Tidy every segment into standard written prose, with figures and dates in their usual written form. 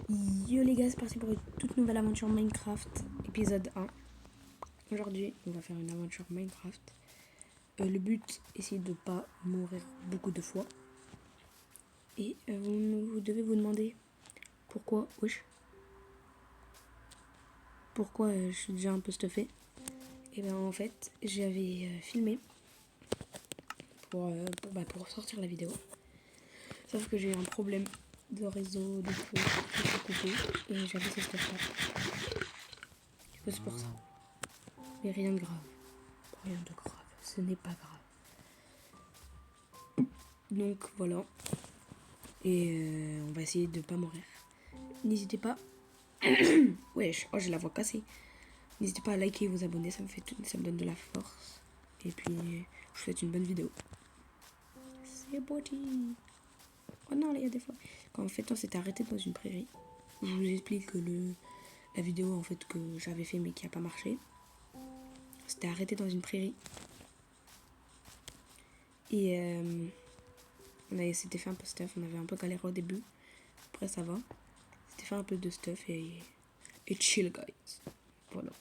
Yo les gars, c'est parti pour une toute nouvelle aventure Minecraft, épisode 1. Aujourd'hui, on va faire une aventure Minecraft. Le but, essayer de pas mourir beaucoup de fois. Et vous devez vous demander pourquoi, pourquoi je suis déjà un peu stuffé. Et bien en fait, j'avais filmé pour sortir la vidéo. Sauf que j'ai eu un problème de réseau, de feu, qui s'est coupé. Et j'avais ce stuff là. Du coup, c'est pour ça. Mais rien de grave. Rien de grave. Ce n'est pas grave. Donc voilà. Et on va essayer de pas mourir. N'hésitez pas. Wesh, oh j'ai la voix cassée. N'hésitez pas à liker et vous abonner, ça me donne de la force. Et puis je vous souhaite une bonne vidéo. C'est parti. Oh non, là il y a des fois. Quand en fait on s'était arrêté dans une prairie. Je vous explique que la vidéo en fait que j'avais fait mais qui a pas marché. C'était arrêté dans une prairie. Et on s'était fait un peu stuff, on avait un peu galéré au début. Après ça va. C'était fait un peu de stuff et chill guys. Voilà.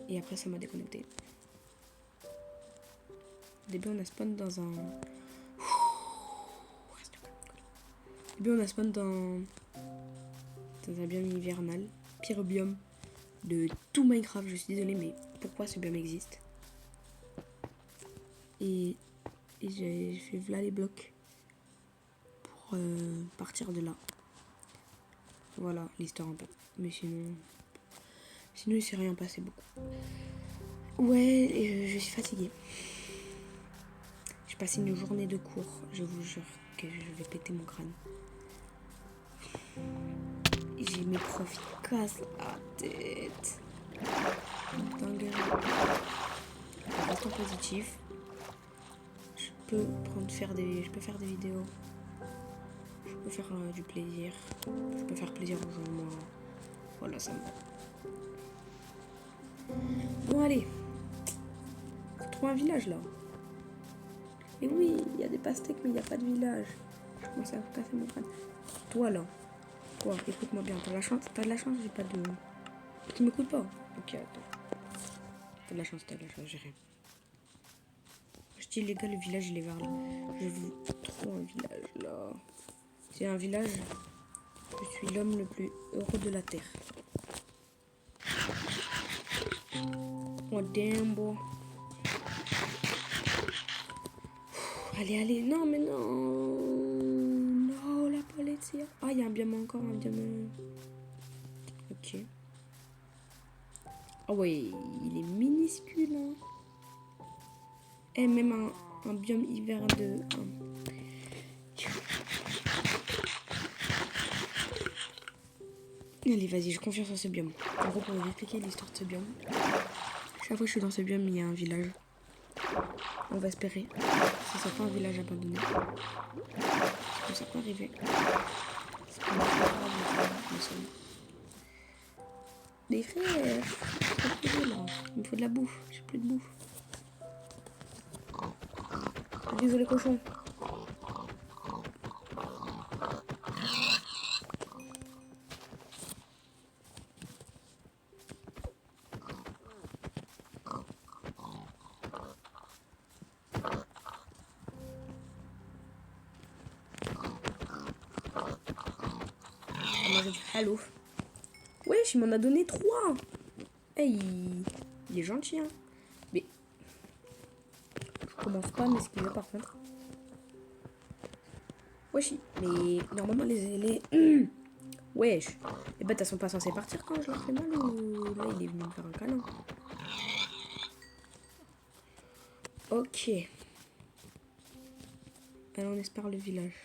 Et après ça m'a déconnecté. Au début on a spawn dans un... Au début on a spawn dans un biome hivernal. Pire biome de tout Minecraft. Je suis désolée mais pourquoi ce biome existe? Et j'ai fait voilà les blocs pour partir de là. Voilà l'histoire un peu. Mais sinon il s'est rien passé beaucoup. Ouais, je suis fatiguée. J'ai passé une journée de cours. Je vous jure que je vais péter mon crâne. J'ai mes profs qui cassent la tête. Dinguerie. Restons positif. Je peux faire des vidéos. Je peux faire du plaisir. Je peux faire plaisir aux gens, moi. Voilà, ça me va. Bon, allez. Faut trouver un village, là. Et oui, il y a des pastèques, mais il n'y a pas de village. Je commence à casser mon crâne. Toi, là. Toi, écoute-moi bien. T'as de la chance, j'ai pas de... Tu m'écoutes pas? Ok, attends. T'as de la chance, j'ai rien. Je dis les gars, le village il est vers là. Je veux trop un village là. C'est un village. Je suis l'homme le plus heureux de la terre. Oh damn boy. Allez, non mais non. Non, la polizia. Ah, il y a un biome encore, un biome. Ok. Oh ouais, il est minuscule hein. Et même un biome hiver de... Allez, vas-y, j'ai confiance en ce biome. En gros, pour vous expliquer l'histoire de ce biome, chaque fois que je suis dans ce biome, il y a un village. On va espérer que ce soit pas un village abandonné. Parce que ça peut arriver. C'est pas grave, des frères, il me faut de la bouffe. J'ai plus de bouffe. Désolé cochon. On mange du halouf. Wesh, il m'en a donné 3. Hey, il est gentil, hein. Mais je commence pas à m'esquiver par contre. Wesh, mais normalement les... Wesh, les bêtes elles sont pas censées partir quand je leur fais mal ou... Là il est venu me faire un câlin. Ok. Alors on espère le village.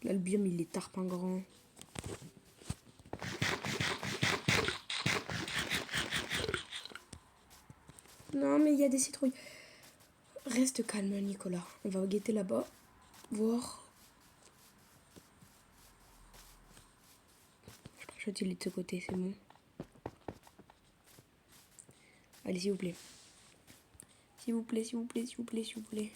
Là le biome il est tarpin grand. Non mais il y a des citrouilles. Reste calme Nicolas. On va guetter là-bas. Voir. Je utilise de ce côté, c'est bon. Allez, s'il vous plaît. S'il vous plaît, s'il vous plaît, s'il vous plaît, s'il vous plaît.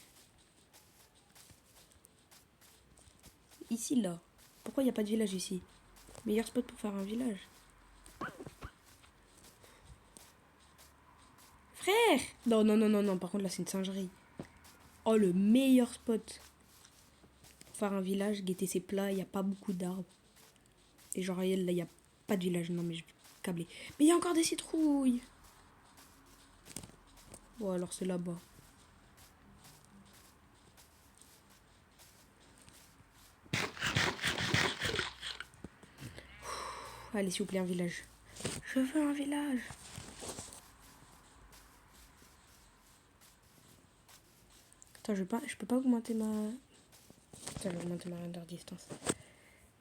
ici, là. Pourquoi il n'y a pas de village ici? Meilleur spot pour faire un village. Frère! Non, non, non, non, non. Par contre, là, c'est une singerie. Oh, le meilleur spot. Pour faire un village, guetter ses plats. Il n'y a pas beaucoup d'arbres. Et genre, là, il n'y a pas de village. Non, mais je vais câbler. Mais il y a encore des citrouilles. Bon, alors c'est là-bas. Allez, s'il vous plaît, un village. Je veux un village. Attends, je peux pas augmenter ma... Attends, je vais augmenter ma render distance.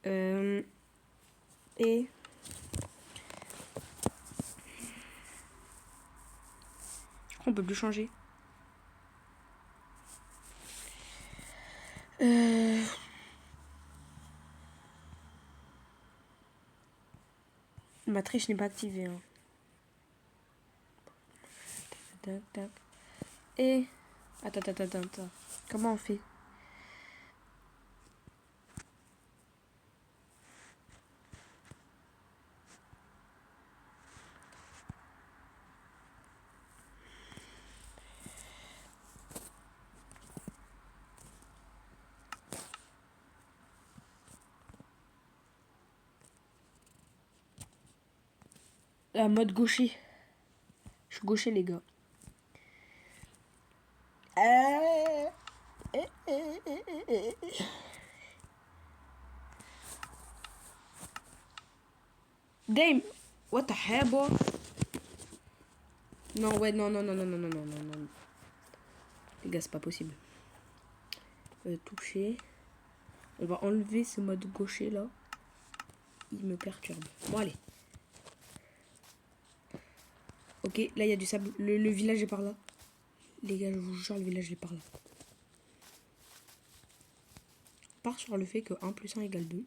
Et... On peut plus changer. Ma triche n'est pas activée. Hein. Tac, tac. Et... Attends. Comment on fait? Mode gaucher. Je suis gaucher, les gars. Damn! What the hell, boy? Non, ouais, non. Les gars, c'est pas possible. Toucher. On va enlever ce mode gaucher là. Il me perturbe. Bon, allez. Ok, là il y a du sable. Le village est par là. Les gars, je vous jure, le village est par là. On part sur le fait que 1 plus 1 égale 2.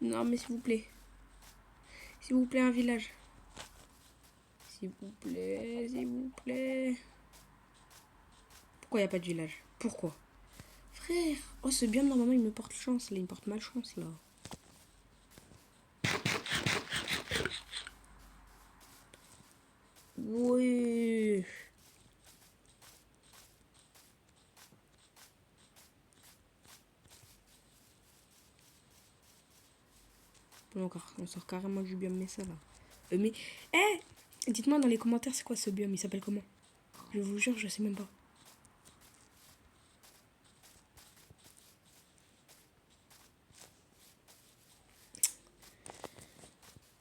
Non, mais s'il vous plaît. S'il vous plaît, un village. S'il vous plaît. Pourquoi il n'y a pas de village? Pourquoi? Frère. Oh, ce biome, normalement, il me porte chance. Là, il me porte malchance, là. Oui. On sort carrément du biome, mais ça, là. Mais... dites-moi dans les commentaires, c'est quoi ce biome? Il s'appelle comment? Je vous jure, je sais même pas.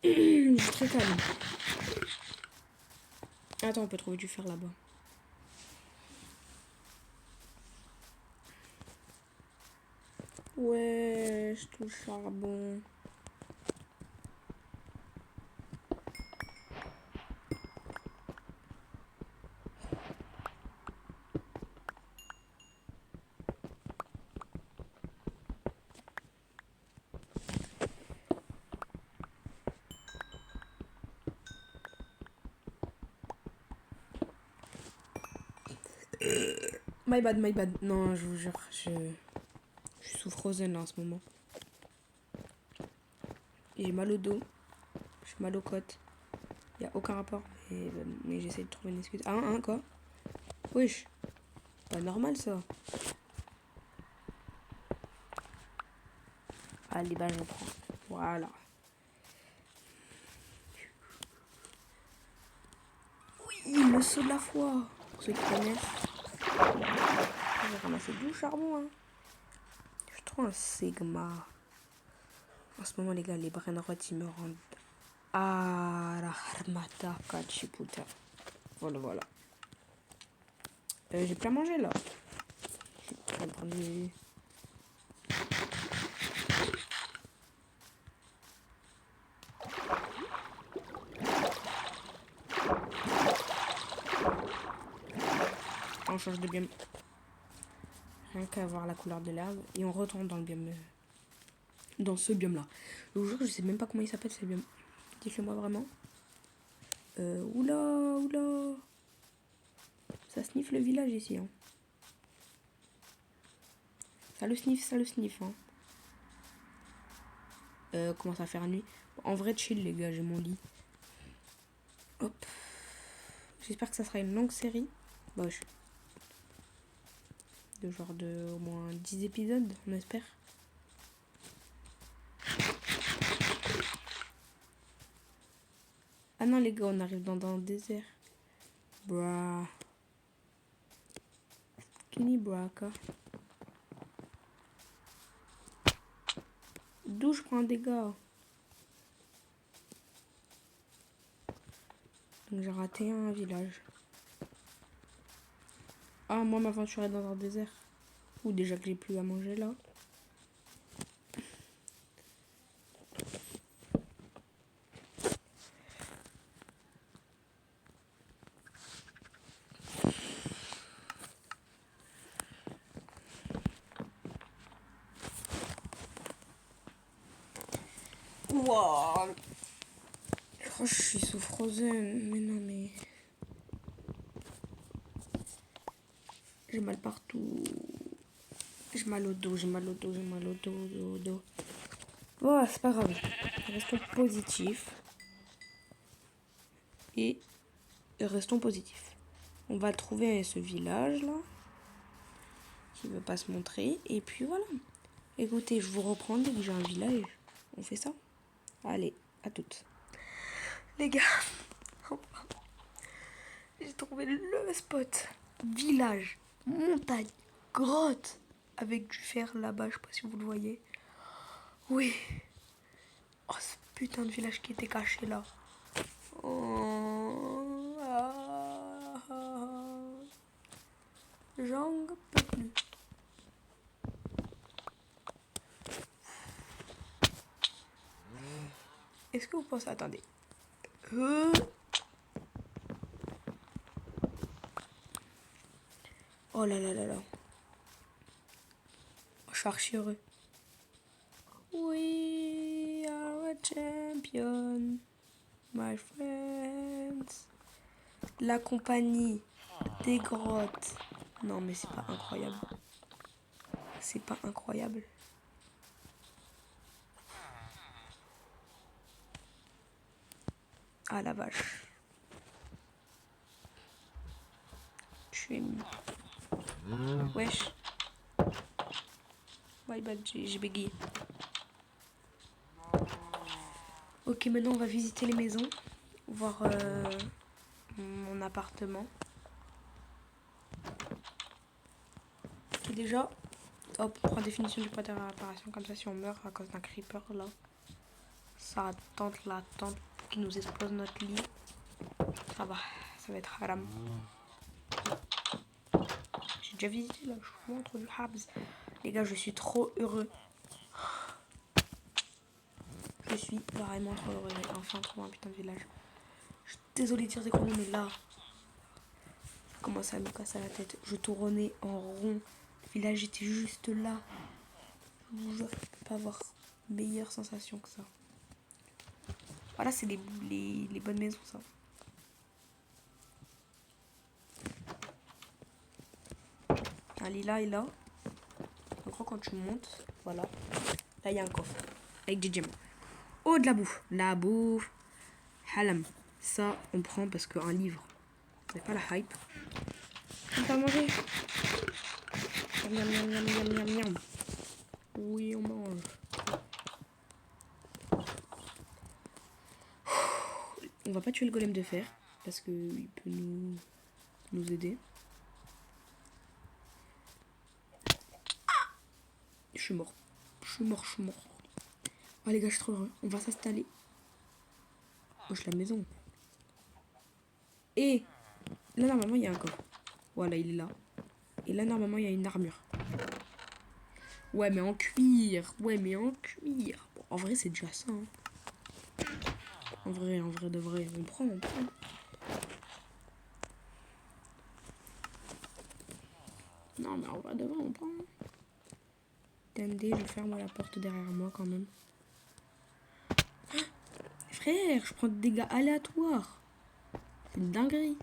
Je suis très calme. Attends, on peut trouver du fer là-bas. Ouais, je trouve charbon. My bad. Non, je vous jure, je suis sous Frozen là en ce moment. J'ai mal au dos. J'ai mal aux côtes. Y a aucun rapport. Mais j'essaie de trouver une excuse. Ah, quoi? Wesh. Pas normal ça. Allez, bah je prends. Voilà. Oui, le saut de la foi. Pour ceux qui connaissent. J'ai ramassé du charbon, hein. Je suis trop un Sigma. En ce moment, les gars, les brainrots, ils me rendent... Ah, la harmata, kachiputa. Voilà. J'ai plein mangé, là. Je suis en train de... On change de biome. Rien qu'à voir la couleur de l'herbe. Et on retourne dans le biome... Dans ce biome-là. Je vous jure, je sais même pas comment il s'appelle, ce biome. Dites-le-moi vraiment. Oula. Ça sniffe le village ici, hein. Ça le sniffe, hein. Commence à faire nuit. En vrai, chill, les gars, j'ai mon lit. Hop. J'espère que ça sera une longue série. Bah, de genre de au moins 10 épisodes, on espère. Ah non, les gars, on arrive dans un désert. Bra. Kini braka. D'où je prends un dégât. Donc j'ai raté un village. Ah, moi m'aventurer dans un désert. Ou déjà que j'ai plus à manger là. Wow. Oh, je suis sous Frozen. Mais non, mais... J'ai mal partout. J'ai mal au dos, dos. Bon, c'est pas grave. Restons positifs. Et restons positifs. On va trouver ce village là. Qui veut pas se montrer. Et puis voilà. Écoutez, je vous reprends dès que j'ai un village. On fait ça? Allez, à toutes. Les gars, j'ai trouvé le spot. Village, montagne, grotte. Avec du fer là-bas, je sais pas si vous le voyez. Oui. Oh, ce putain de village qui était caché là. Oh, j'en peux plus. Est-ce que vous pensez... Attendez. Oh là là là là. Je suis archi heureux. We are a champion, my friends. La compagnie des grottes. Non mais c'est pas incroyable. C'est pas incroyable. Ah la vache. Je suis... Wesh. My bad, j'ai bégayé. Ok, maintenant on va visiter les maisons. Voir mon appartement. Qui déjà... Hop, on prend définition du point de réparation. Comme ça, si on meurt à cause d'un creeper, là, ça tente la tente qui nous explose notre lit. Ça va, ça va être haram. J'ai déjà visité là, je vous montre du Habs. Les gars, je suis trop heureux. Je suis vraiment trop heureux. J'ai enfin trouvé un putain de village. Je suis désolée de dire des gros mots, mais là, ça commence à me casser la tête. Je tournais en rond. Le village était juste là. Je vous jure, je peux pas avoir meilleure sensation que ça. Voilà, c'est les bonnes maisons, ça. Un lilas est là. En gros, quand tu montes, voilà. Là, il y a un coffre avec des gemmes. Oh, de la bouffe. La bouffe. Halam. Ça, on prend parce qu'un livre, c'est pas la hype. On va manger. Miam, miam, miam, miam, miam, miam. Oui, on mange. On va pas tuer le golem de fer parce qu'il peut nous aider. Je suis mort. Oh les gars, je suis trop heureux. On va s'installer. Wesh, la maison. Et là, normalement, il y a un coffre. Voilà, il est là. Et là, normalement, il y a une armure. Ouais, mais en cuir. Bon, en vrai, c'est déjà ça. Hein. En vrai, de vrai. On prend. Non, mais en vrai, de vrai, on prend. Attendez, je ferme la porte derrière moi quand même. Ah, frère, je prends des dégâts aléatoires. C'est une dinguerie.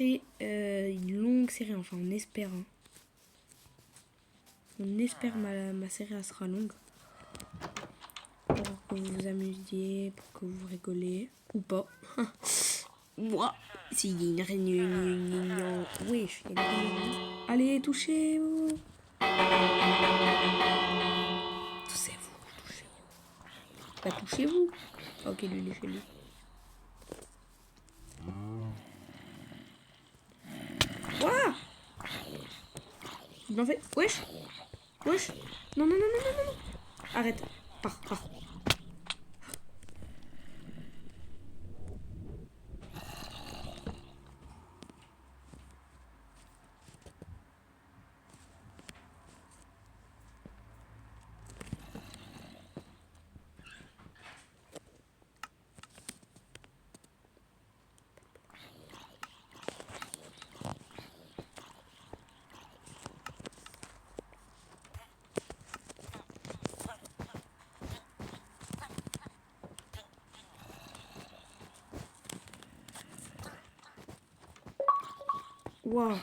fait une longue série, enfin on espère. Hein. On espère ma série elle sera longue. Pour que vous vous amusiez, pour que vous rigolez. Ou pas. Moi, s'il y a une réunion. Oui, il y a une réunion. Allez, touchez-vous. Touchez-vous, touchez-vous. Bah, touchez-vous. Ok, lui, il est chez lui. Ouah! Bien fait. Wesh! Wesh! Non, non, non, non, non, non. Arrête. Pars, pars. Waouh!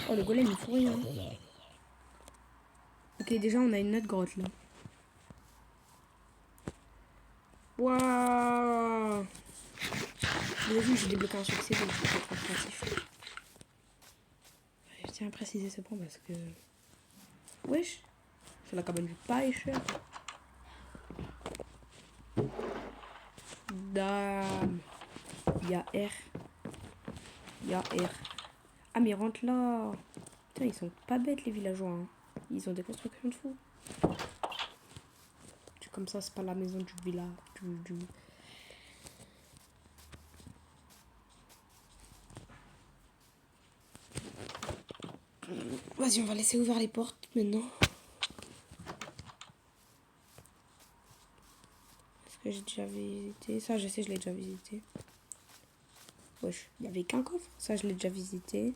Oh, le golem, il faut rien. Ok, déjà, on a une autre grotte, là. Waouh! Vous avez vu, j'ai débloqué un succès, donc je suis trop créatif. Je tiens à préciser ce point parce que... Wesh! C'est la cabane du pêcheur. Dame. Il y a R. Il y a R. Ah, mais rentre là. Putain, ils sont pas bêtes, les villageois. Hein. Ils ont des constructions de fou. Comme ça, c'est pas la maison du village. Vas-y, on va laisser ouvert les portes maintenant. Est-ce que j'ai déjà visité? Ça, je sais, je l'ai déjà visité. Wesh, il y avait qu'un coffre. Ça, je l'ai déjà visité.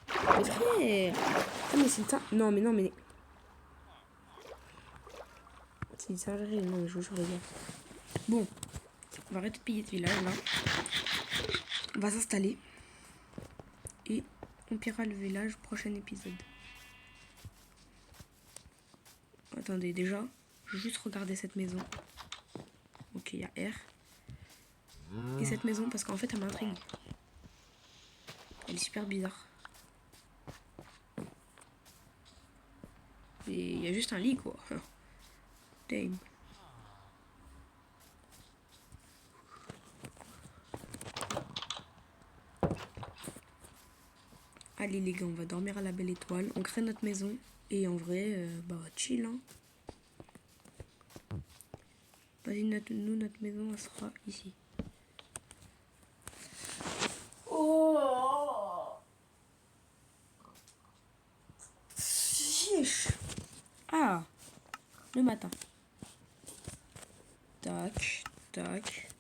Mais frère! Ah, mais c'est ça. Non, mais non, mais. C'est une singerie. Non, mais je vous jure, les gars. Bon, on va arrêter de piller ce village là. On va s'installer. Et on pillera le village prochain épisode. Attendez, déjà, je vais juste regarder cette maison. Ok, il y a R. Et cette maison, parce qu'en fait, elle m'intrigue. Elle est super bizarre. Et il y a juste un lit, quoi. Damn. Allez les gars, on va dormir à la belle étoile. On crée notre maison. Et en vrai, bah chill, hein. Vas-y, notre maison, elle sera ici. Oh! Chiche. Ah! Le matin. Tac, tac.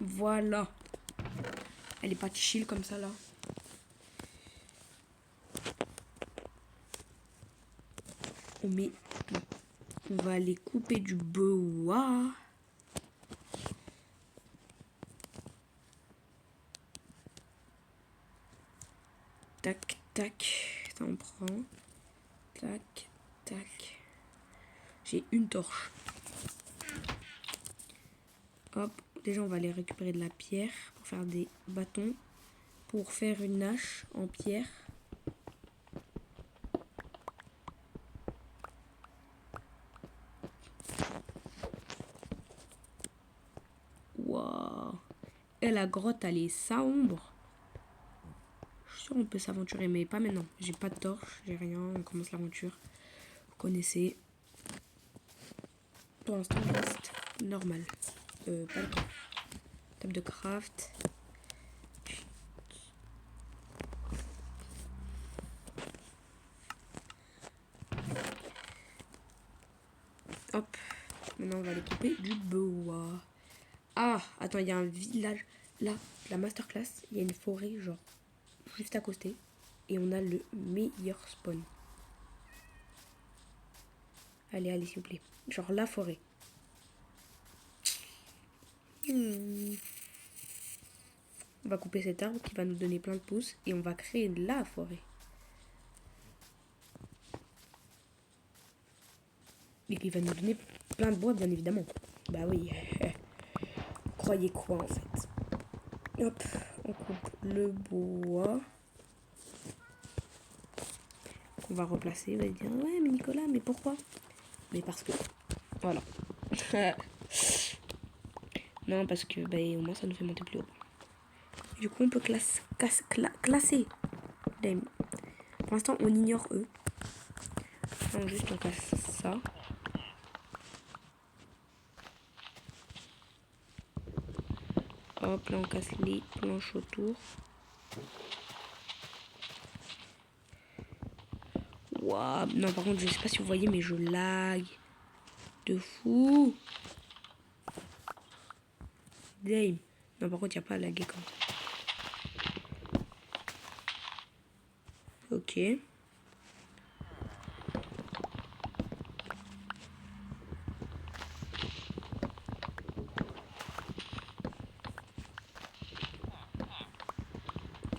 Voilà. Elle est pas chill comme ça, là. On va aller couper du bois. Tac, tac. Ça, on prend. Tac, tac. J'ai une torche. Hop. Déjà, on va aller récupérer de la pierre pour faire des bâtons. Pour faire une hache en pierre. Waouh. Et la grotte, elle est sombre. Je suis sûre on peut s'aventurer, mais pas maintenant. J'ai pas de torche, j'ai rien. On commence l'aventure. Vous connaissez. Pour l'instant, on reste normal. Pas le temps. Table de craft. Hop. Maintenant, on va aller couper du bois. Ah, attends, il y a un village. Là, la masterclass, il y a une forêt, genre, juste à côté. Et on a le meilleur spawn. Allez, allez, s'il vous plaît. Genre la forêt. On va couper cet arbre qui va nous donner plein de pousses. Et on va créer la forêt. Et qui va nous donner plein de bois, bien évidemment. Bah oui. Croyez quoi, en fait? Hop, on coupe le bois. On va replacer. On va dire, ouais, mais Nicolas, mais pourquoi? Mais parce que... Voilà. Non, parce que bah, au moins ça nous fait monter plus haut. Du coup, on peut classer. Pour l'instant, on ignore eux. Non, juste on casse ça. Hop, là on casse les planches autour. Waouh. Non, par contre, je sais pas si vous voyez, mais je lag. De fou. Damn. Non, par contre, il n'y a pas à laguer comme ça. Ok.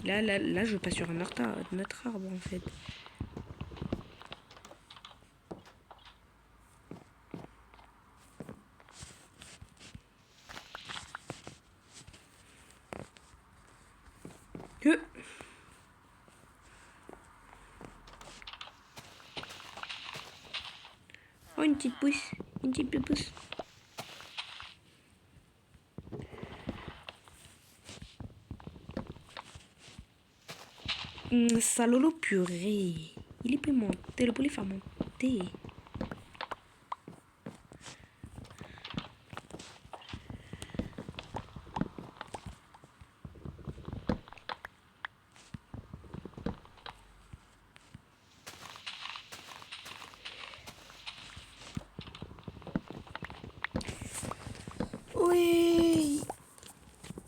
Là, je passe sur un autre arbre, en fait. Que... Oh, une petite pousse. Une petite pousse. Salolo purée. Il est pimenté. Le poulet fermenté. Oui.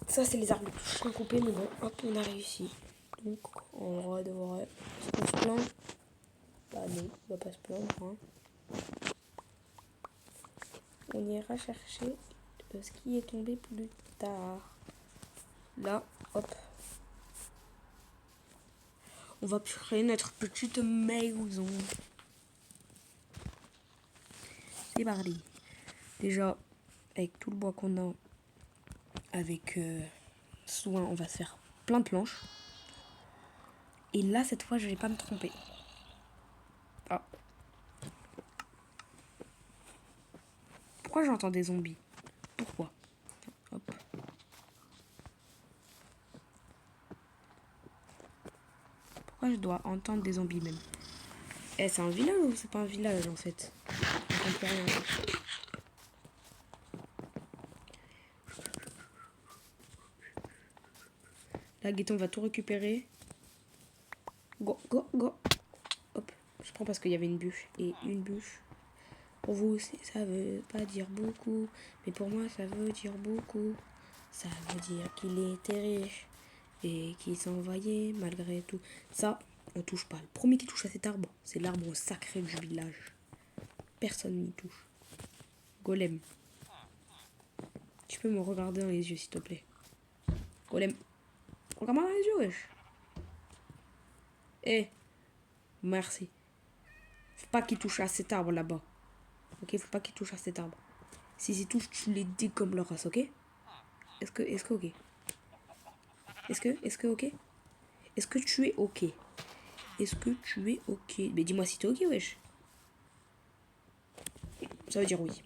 Ça, c'est les arbres les plus chiants à couper, mais bon, hop, on a réussi. Donc, on va devoir se plaindre. Bah non, on va pas se plaindre. Hein. On ira chercher ce qui est tombé plus tard. Là, hop. On va créer notre petite maison. C'est parti. Déjà, avec tout le bois qu'on a, avec soin, on va se faire plein de planches. Et là, cette fois, je vais pas me tromper. Ah. Pourquoi j'entends des zombies? Pourquoi? Hop. Pourquoi je dois entendre des zombies même? Eh, c'est un village ou c'est pas un village en fait? Je comprends rien. Là, Gaëtan va tout récupérer. Go, go, go. Hop. Je prends parce qu'il y avait une bûche. Et une bûche, pour vous, ça veut pas dire beaucoup. Mais pour moi, ça veut dire beaucoup. Ça veut dire qu'il était riche. Et qu'il s'envoyait malgré tout. Ça, on touche pas. Le premier qui touche à cet arbre, c'est l'arbre sacré du village. Personne n'y touche. Golem. Tu peux me regarder dans les yeux, s'il te plaît. Golem. Regarde-moi dans les yeux, wesh. Eh. Merci. Faut pas qu'il touche à cet arbre là-bas. Ok, faut pas qu'il touche à cet arbre. S'il y touche, tu les dis comme leur race, ok? Est-ce que ok? Est-ce que ok? Est-ce que tu es ok? Est-ce que tu es ok? Mais dis-moi si t'es ok, wesh. Ça veut dire oui.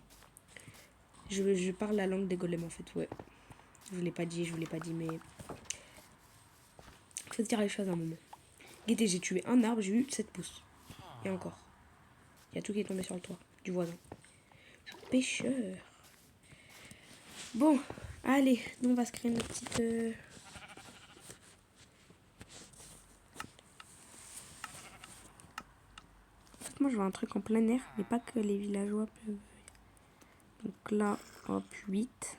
Je parle la langue des golems en fait, ouais. Je vous l'ai pas dit, mais... Faut se dire les choses à un moment. Guettez, j'ai tué un arbre, j'ai eu 7 pouces. Et encore. Il y a tout qui est tombé sur le toit du voisin. Pêcheur. Bon, allez, nous on va se créer une petite... Moi je veux un truc en plein air, mais pas que les villageois peuvent. Donc là, hop, 8.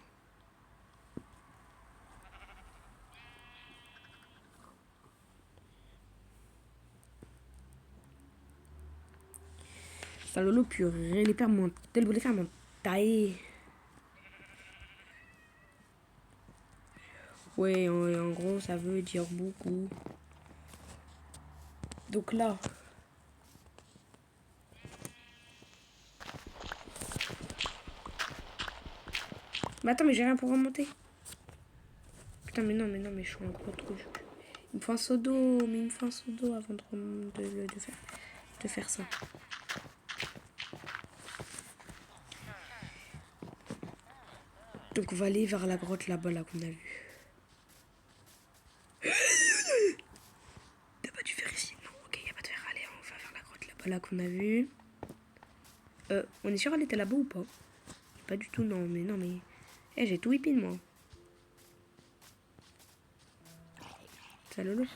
Salolo purée, les pères montent. Elle voulait faire mon taille. Ouais, en gros, ça veut dire beaucoup. Donc là. Mais attends, mais j'ai rien pour remonter. Putain, mais non, mais je suis un gros trou. Il me faut un seau d'eau, mais il me faut un seau d'eau avant de faire ça. Donc on va aller vers la grotte là-bas, là qu'on a vu. T'as pas dû faire ici? Non, ok, y a pas de faire. Allez, on va vers la grotte là-bas, là qu'on a vu. On est sûr elle était là-bas ou pas? Pas du tout, non, mais... Eh, j'ai tout whippé, moi. Ça le loupe.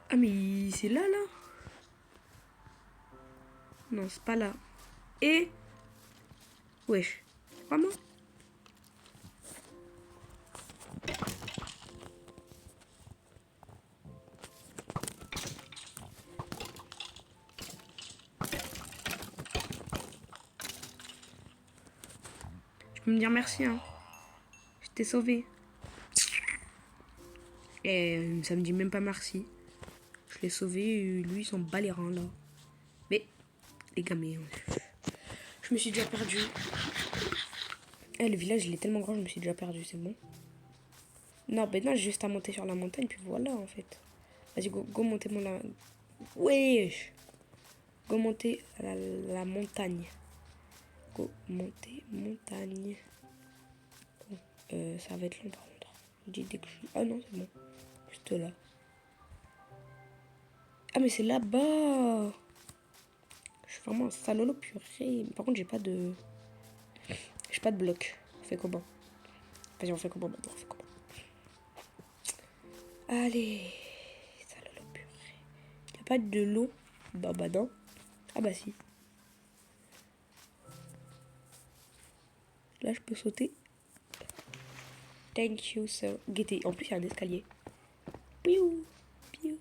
Ah, mais c'est là, là? Non, c'est pas là. Et... Wesh. Vraiment? Tu peux me dire merci, hein. Je t'ai sauvé. Et ça me dit même pas merci. Je l'ai sauvé, lui, il s'en bat les reins, là. Mais, les gars, mais... Je me suis déjà perdu. Eh, le village, il est tellement grand, je me suis déjà perdu, c'est bon. Non, ben non, j'ai juste à monter sur la montagne, puis voilà, en fait. Vas-y, go monter mon... Wesh. Go monter la montagne. Go monter montagne. Bon, ça va être long, par contre. Je dis dès que je... Ah non, c'est bon. Juste là. Ah, mais c'est là-bas. Je suis vraiment un salolo purée. Par contre, j'ai pas de bloc. On fait comment? Vas-y, on fait comment maintenant? On fait comment? Allez. Salolo purée. Y a pas de l'eau? Bah non. Ah bah si. Là, je peux sauter. Thank you, sir. Guettez. En plus, il y a un escalier. Piou. Piou.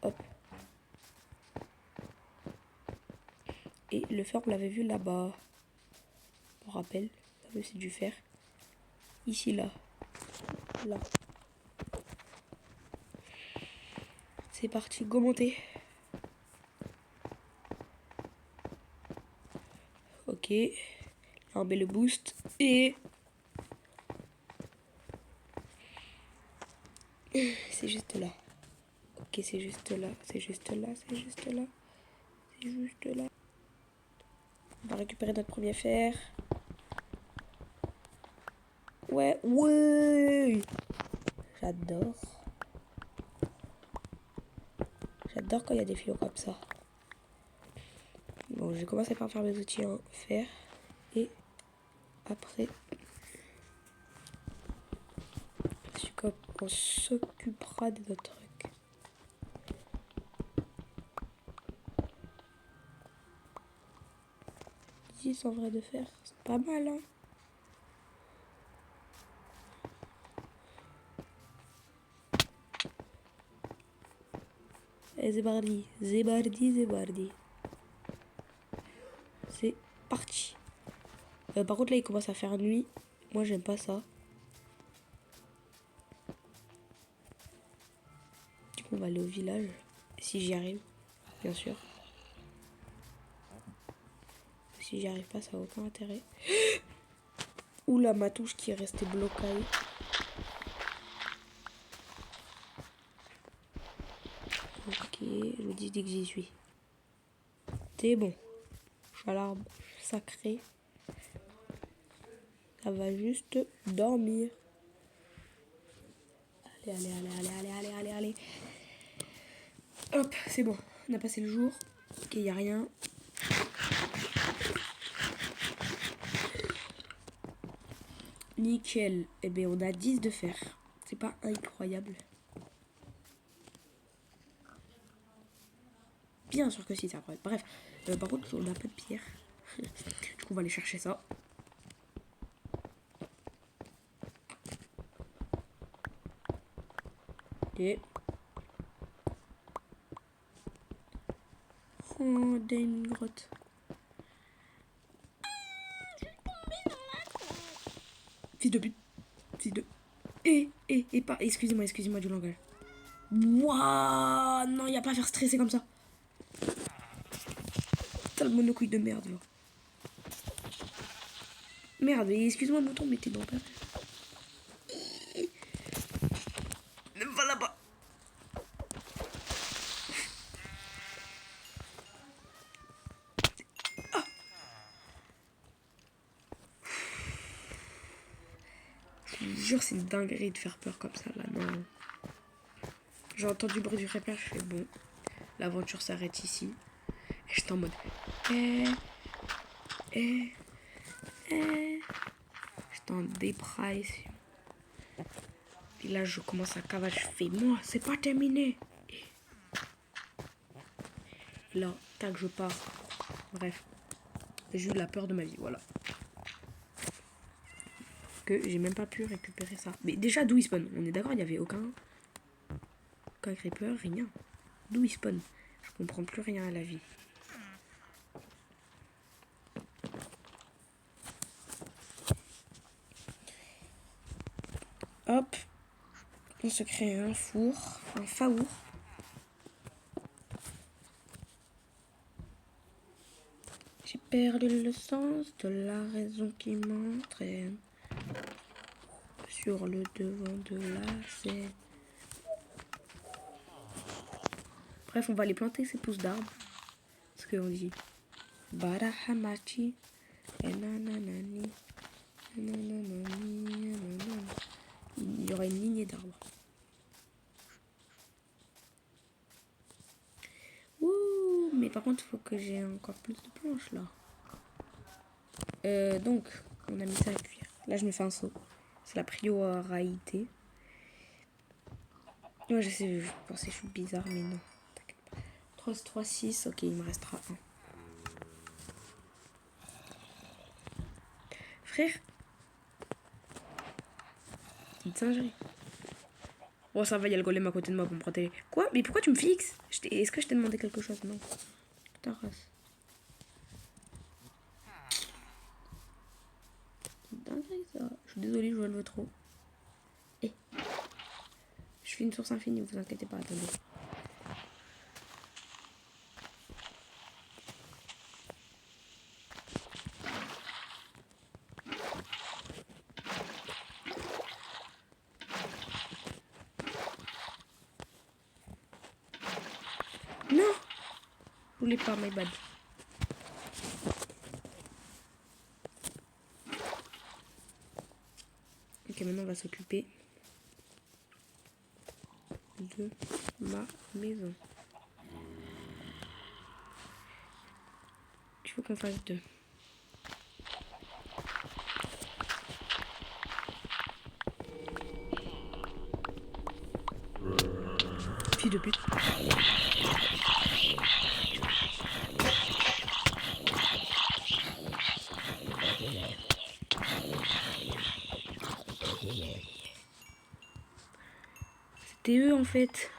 Hop. Hop. Et le fer, on l'avait vu là-bas. Je me rappelle. Ça c'est du fer. Ici, là. Là. C'est parti. Go monter. Ok. Là, on met le boost. Et... c'est juste là. Ok, c'est juste là. C'est juste là. C'est juste là. C'est juste là. On va récupérer notre premier fer. Ouais. Ouais. J'adore. J'adore quand il y a des filons comme ça. Bon, j'ai commencé par faire mes outils en fer. Et après, on s'occupera de notre truc. Ici, en vrai de fer, c'est pas mal, hein. Et zébardi, zébardi, zébardi. C'est parti. Par contre, là, il commence à faire nuit. Moi, j'aime pas ça. Du coup, on va aller au village. Si j'y arrive, bien sûr. Si j'y arrive pas, ça n'a aucun intérêt. Oula, ma touche qui est restée bloquée. Ok, je vous dis dès que j'y suis. C'est bon. Je suis à l'arbre sacré. Ça va juste dormir. Allez. Hop, c'est bon. On a passé le jour. Ok, y a rien. Nickel. Eh bien, on a 10 de fer. C'est pas incroyable. Bien sûr que si, c'est incroyable. Bref, par contre, on a pas de pierre. Du coup, on va aller chercher ça. Ok. Oh, une grotte. Fils de pute. Fils de... pas... Excusez-moi du langage. Wouah, non, y a pas à faire stresser comme ça. T'as le monocouille de merde, là. Merde, excuse-moi, mouton, mais t'es bon, père. Ne va là-bas. Ah. Je vous jure, c'est une dinguerie de faire peur comme ça, là, non. J'ai entendu le bruit du repère, je fais bon. L'aventure s'arrête ici. Et j'étais en mode... J'étais en dépression. Et là, je commence à cavaler. Je fais, moi, c'est pas terminé. Et là, tac, je pars. Bref. J'ai eu la peur de ma vie, voilà. Que j'ai même pas pu récupérer ça. Mais déjà, d'où il spawn? On est d'accord, il n'y avait aucun creeper, rien. D'où il spawn? Je comprends plus rien à la vie. Hop. On se crée un four, un faour. J'ai perdu le sens de la raison qui m'entraîne sur le devant de la scène. Bref, on va aller planter ces pousses d'arbres. Ce qu'on dit. Barahamachi. Il y aura une lignée d'arbres. Ouh, mais par contre, il faut que j'ai encore plus de planches là. Donc, on a mis ça à cuire. Là, je me fais un saut. C'est la priorité. Moi, je sais, je pensais que je suis bizarre, mais non. 3, 6, ok, il me restera un. Frère, une singerie. Oh, ça va, il y a le golem à côté de moi pour me protéger. Quoi? Mais pourquoi tu me fixes? Est-ce que je t'ai demandé quelque chose? Non. Ta race. C'est dingue ça. Je suis désolée, je vois le trop. Eh. Je fais une source infinie, vous inquiétez pas, attendez. Non! Je voulais pas, my bad. Ok, maintenant on va s'occuper de ma maison. Il faut qu'on fasse 2. Fille de pute. C'était eux en fait.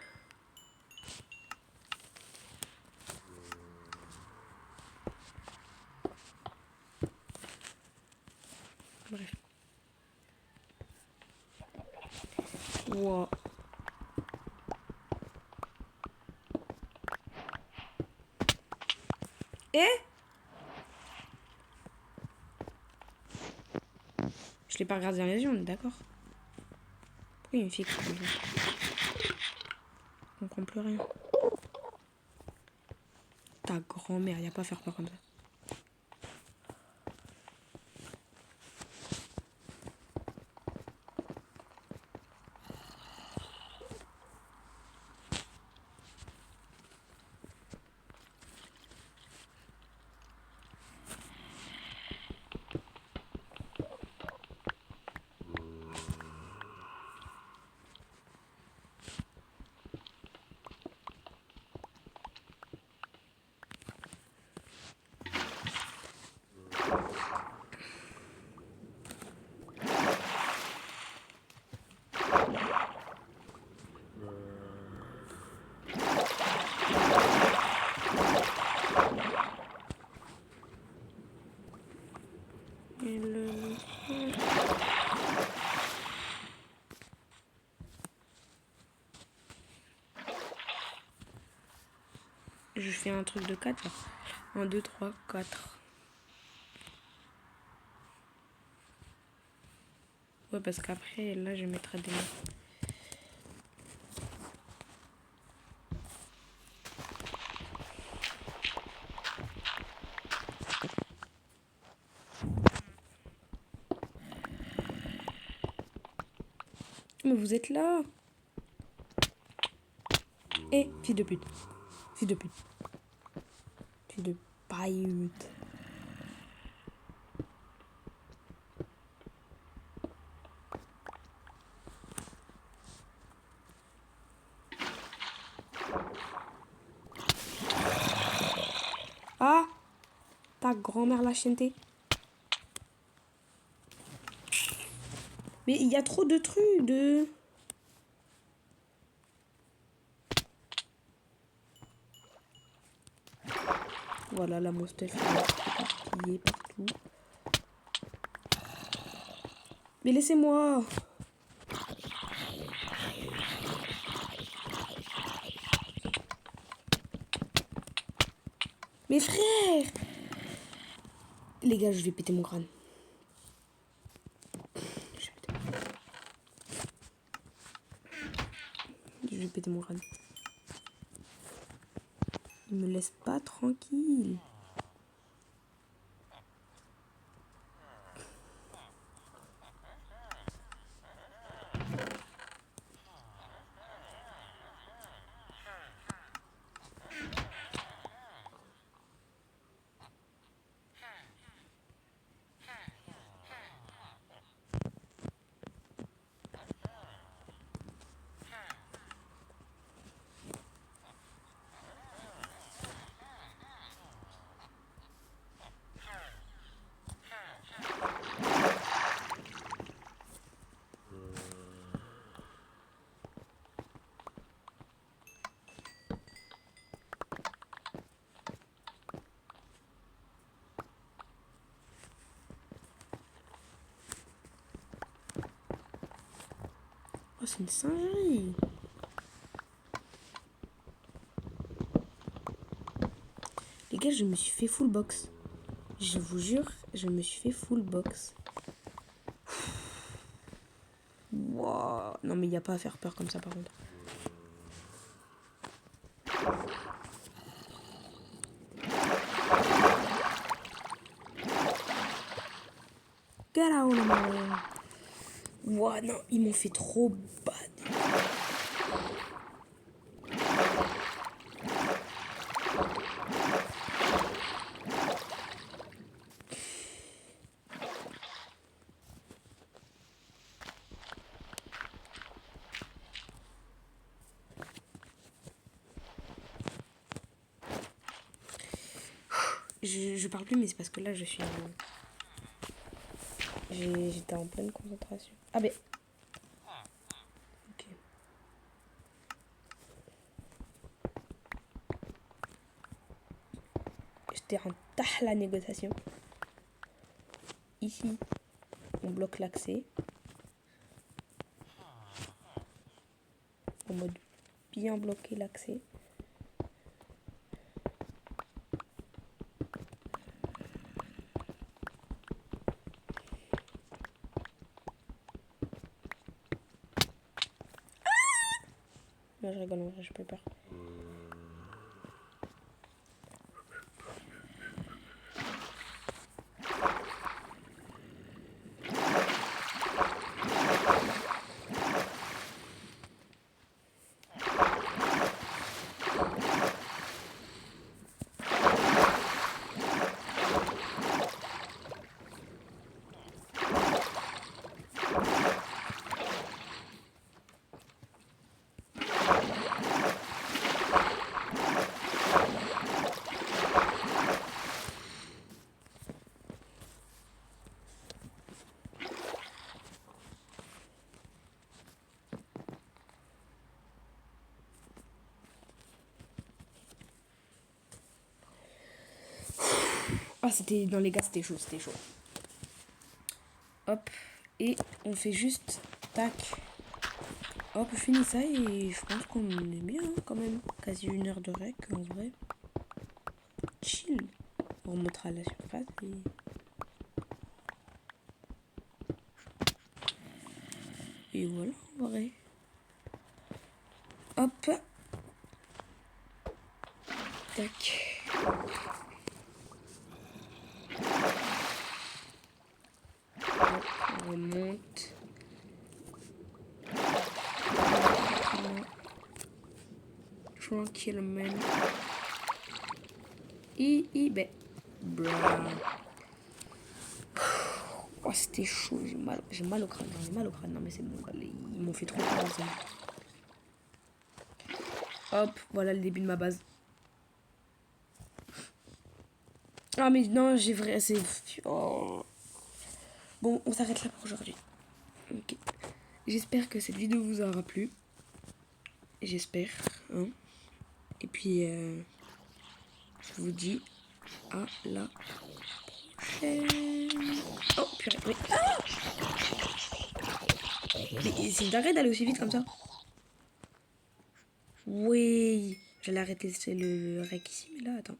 Bref. Wow. Eh? Je l'ai pas regardé dans les yeux, on est d'accord. Pourquoi il me fixe comme ça? Je comprends plus rien. Ta grand-mère, y a pas à faire peur comme ça. fais un truc de 4 là. 1, 2, 3, 4. Ouais, parce qu'après, là, je mettrai des mots. Mais vous êtes là. Eh, fille de pute. Fille de pute. Fille de pute. Ah, ta grand-mère la chienneté. Mais il y a trop de trucs de... Voilà, la moustache est partout. Mais laissez-moi. Mes frères. Les gars, je vais péter mon crâne. Je vais péter mon crâne. Il me laisse pas tranquille. Oh, c'est une singerie. Les gars, je me suis fait full box. Je vous jure, je me suis fait full box. Wow. Non, mais il n'y a pas à faire peur comme ça, par contre. Get out of my way. Wow, non, ils m'ont fait trop bad. Je parle plus, mais c'est parce que là, je suis... J'étais en pleine concentration. Ah ben... Ok. J'étais en la négociation. Ici, on bloque l'accès. En mode bien bloquer l'accès. Non, je rigole, en vrai, j'ai pas peur. Ah, c'était... dans les gars, c'était chaud, c'était chaud. Hop. Et on fait juste... Tac. Hop, je finis ça et je pense qu'on est bien, hein, quand même. Quasi 1 heure de rec, en vrai. chill. On remontera à la surface et voilà, en vrai. Hop. Tac. On remonte. Tranquillement. Ben. Bra. Oh, c'était chaud. J'ai mal au crâne. J'ai mal au crâne. Non, mais c'est bon. Ils m'ont fait trop peur. Hop, voilà le début de ma base. Ah, mais non, j'ai vrai. C'est. Oh. Bon, on s'arrête là pour aujourd'hui. Ok. J'espère que cette vidéo vous aura plu. J'espère. Hein. Et puis, je vous dis à la prochaine. Oh, purée, oui. Ah, mais c'est d'arrêt d'aller aussi vite comme ça. Oui. J'allais arrêter le rec ici, mais là, attends.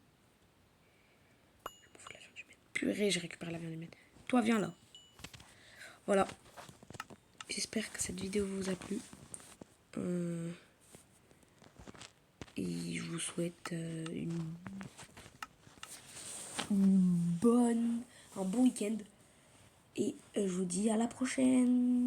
Je m'en fous de la viande humaine. Purée, je récupère la viande humaine. Toi, viens là. Voilà. J'espère que cette vidéo vous a plu. Et je vous souhaite un bon week-end. Et je vous dis à la prochaine.